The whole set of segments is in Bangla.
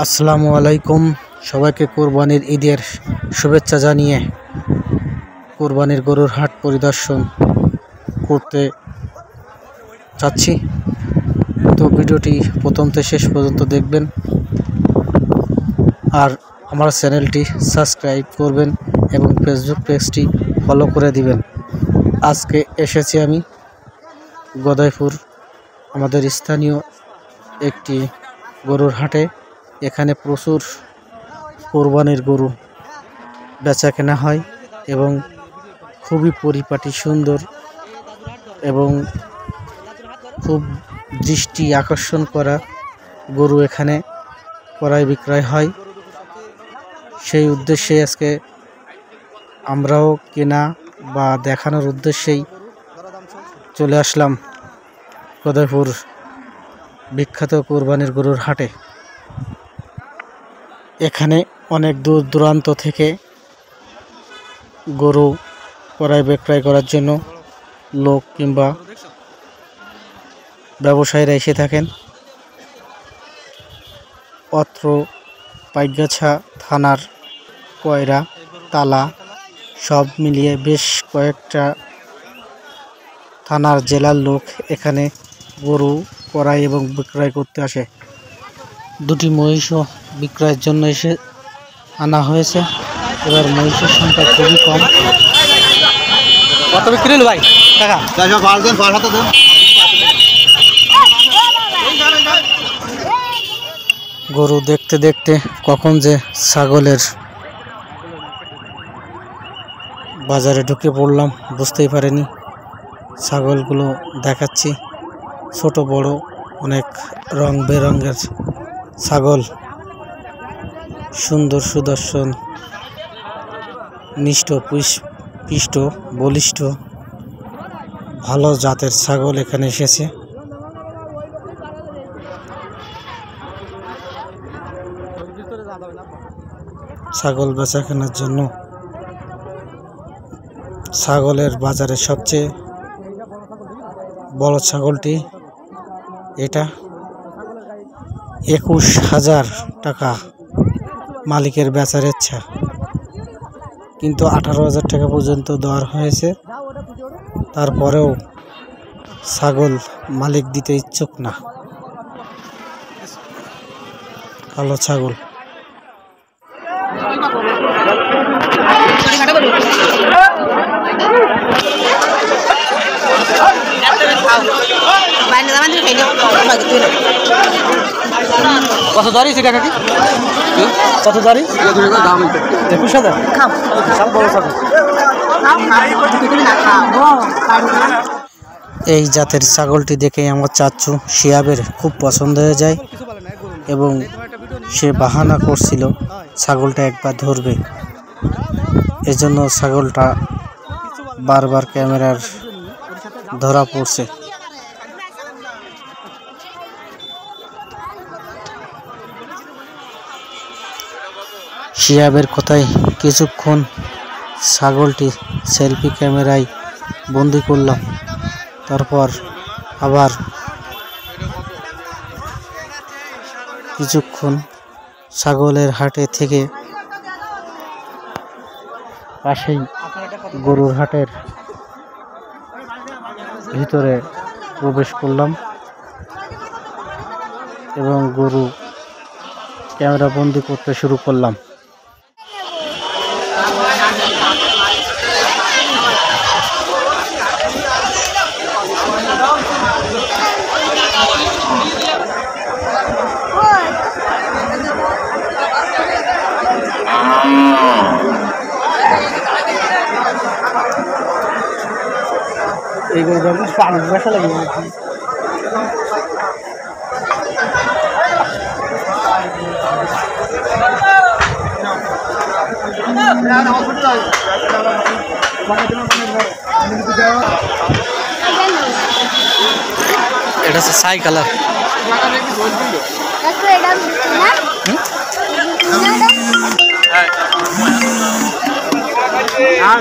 আসসালামু আলাইকুম। সবাইকে কুরবানির ঈদের শুভেচ্ছা জানিয়ে কুরবানির গরুর হাট পরিদর্শন করতে চাচ্ছি। তো ভিডিওটি প্রথম থেকে শেষ পর্যন্ত দেখবেন আর আমার চ্যানেলটি সাবস্ক্রাইব করবেন এবং ফেসবুক পেজটি ফলো করে দিবেন। আজকে এসেছি আমি গদাইপুর, আমাদের স্থানীয় একটি গরুর হাটে। এখানে প্রচুর কোরবানির গরু বেচা কেনা হয় এবং খুবই পরিপাটি, সুন্দর এবং খুব দৃষ্টি আকর্ষণ করা গরু এখানে ক্রয় বিক্রয় হয়। সেই উদ্দেশ্যে আজকে আমরাও কেনা বা দেখানোর উদ্দেশ্যেই চলে আসলাম গদাইপুর বিখ্যাত কোরবানির গরুর হাটে। এখানে অনেক দূর দূরান্ত থেকে গরু ক্রয় বিক্রয় করার জন্য লোক কিংবা ব্যবসায়ীরা এসে থাকেন। অত্র পাইকগাছা থানার কয়রা, তালা সব মিলিয়ে বেশ কয়েকটা থানার জেলার লোক এখানে গরু ক্রয় এবং বিক্রয় করতে আসে। দুটি মহিষও বিক্রয়ের জন্য এসে আনা হয়েছে। এবার মহিষের সংখ্যা খুবই কম। কত বিক্রি হলো ভাই? টাকা গরু দেখতে দেখতে কখন যে ছাগলের বাজারে ঢুকে পড়লাম বুঝতেই পারিনি। ছাগলগুলো দেখাচ্ছি, ছোট বড় অনেক রং বেরঙের ছাগল, সুন্দর সুদর্শন, নিষ্ঠ পিষ্ট বলিষ্ঠ ভালো জাতের ছাগল এখানে এসেছে। ছাগল বেচা কেনার জন্য ছাগলের বাজারে সবচেয়ে বড় ছাগলটি এটা 21,000 টাকা মালিকের বেচার ইচ্ছা, কিন্তু 18,000 টাকা পর্যন্ত দর হয়েছে। তারপরেও ছাগল মালিক দিতে ইচ্ছুক না। কালো ছাগল কত দাঁড়ি সেটা কাকি? কত দাঁড়ি? 21,000। এই জাতের ছাগলটি দেখে আমার চাচ্চু শিয়াবের খুব পছন্দ হয়ে যায় এবং সে বাহানা করছিল ছাগলটা একবার ধরবে। এজন্য ছাগলটা বারবার ক্যামেরার ধরা পড়ছে। শিয়াবের কথায় কিছুক্ষণ ছাগলটি সেলফি ক্যামেরায় বন্দি করলাম। তারপর আবার কিছুক্ষণ ছাগলের হাটে থেকে পাশেই গরুর হাটের ভিতরে প্রবেশ করলাম এবং গরু ক্যামেরা বন্দি করতে শুরু করলাম। এই গরুটা পানি বেশা লাগে এটা হচ্ছে ছাই কালার। আর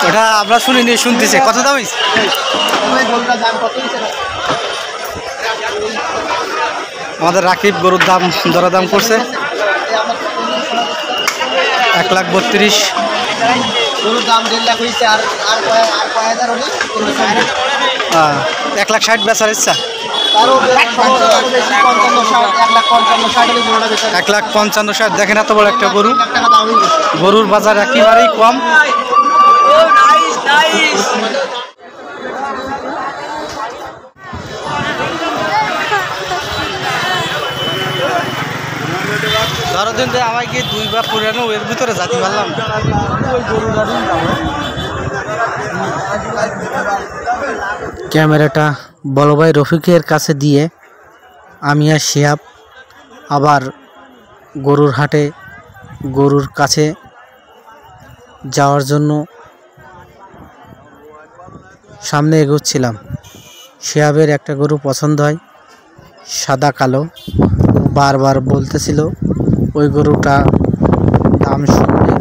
ওটা আমরা শুনিনি, শুনতেছে কত দাম? আমাদের রাকিব গরুর দাম দরদাম করছে 1,32,000। গরুর দাম 1.5 লাখ হয়েছে, আর 1,60,000 বেচার ইচ্ছা। 1,55,000 দেখেন, এত বড় একটা গরু। গরুর বাজার একেবারেই কম। ধরো দিন আমায় গিয়ে 2 বা পুরানো এর ভিতরে জাতি পারলাম। ক্যামেরাটা বড় ভাই রফিকের কাছে দিয়ে আমি আর শিহাব আবার গরুর হাটে গরুর কাছে যাওয়ার জন্য সামনে এগোচ্ছিলাম। শিহাবের একটা গরু পছন্দ হয়, সাদা কালো। বারবার বলতেছিল ওই গরুটা দাম শুনবে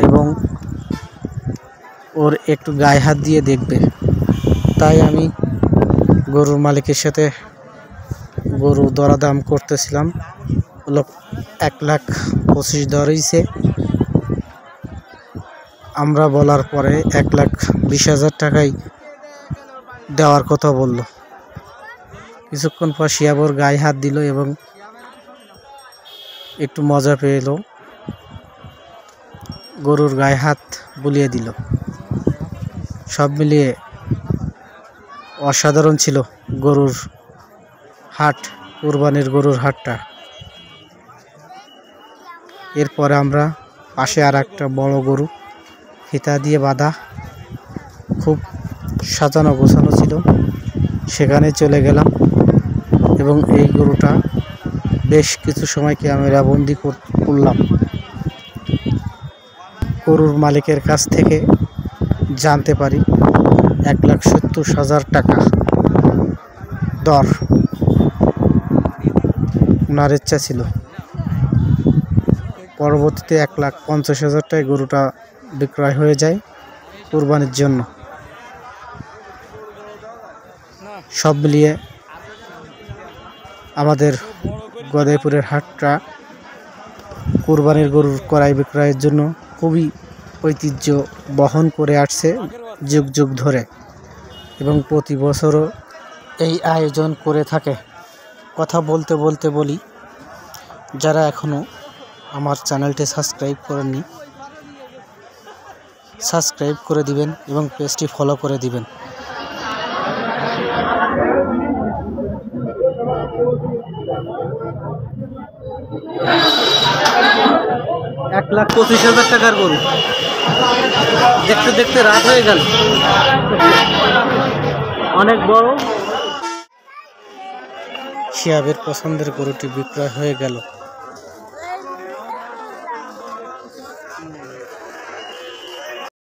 এবং ওর একটু গায়ে হাত দিয়ে দেখবে। তাই আমি গরুর মালিকের সাথে গরু দরদাম করতেছিলাম। হলো 1,25,000 ধরেছে। আমরা বলার পরে 1,20,000 টাকায় দেওয়ার কথা বলল। কিছুক্ষণ পর শিয়াবর গায়ে হাত দিল এবং একটু মজা পেল, গরুর গায়ে হাত বুলিয়ে দিল। সব মিলিয়ে অসাধারণ ছিল গরুর হাট, কুরবানির গরুর হাটটা। এরপরে আমরা পাশে আর একটা বড় গরু ফিতা দিয়ে বাঁধা, খুব সাজানো গোছানো ছিল, সেখানে চলে গেলাম এবং এই গরুটা বেশ কিছু সময় ক্যামেরা বন্দি করলাম। গরুর মালিকের কাছ থেকে জানতে পারি 1,70,000 টাকা দর ওনার ইচ্ছা ছিল। পরবর্তীতে 1,50,000 টাকায় গরুটা বিক্রয় হয়ে যায় কুরবানির জন্য। সব মিলিয়ে আমাদের গদাইপুরের হাটটা কুরবানির গরুর ক্রয় বিক্রয়ের জন্য খুবই ঐতিহ্য বহন করে আসছে যুগ যুগ ধরে, এবং প্রতি বছরও এই আয়োজন করে থাকে। কথা বলতে বলতে বলি, যারা এখনও আমার চ্যানেলটি সাবস্ক্রাইব করেননি, সাবস্ক্রাইব করে দিবেন এবং পেজটি ফলো করে দিবেন। $1,25,000 টাকার গরু দেখতে দেখতে রাত হয়ে গেল, অনেক বড়। শিহাবের পছন্দের গরুটি বিক্রয় হয়ে গেল।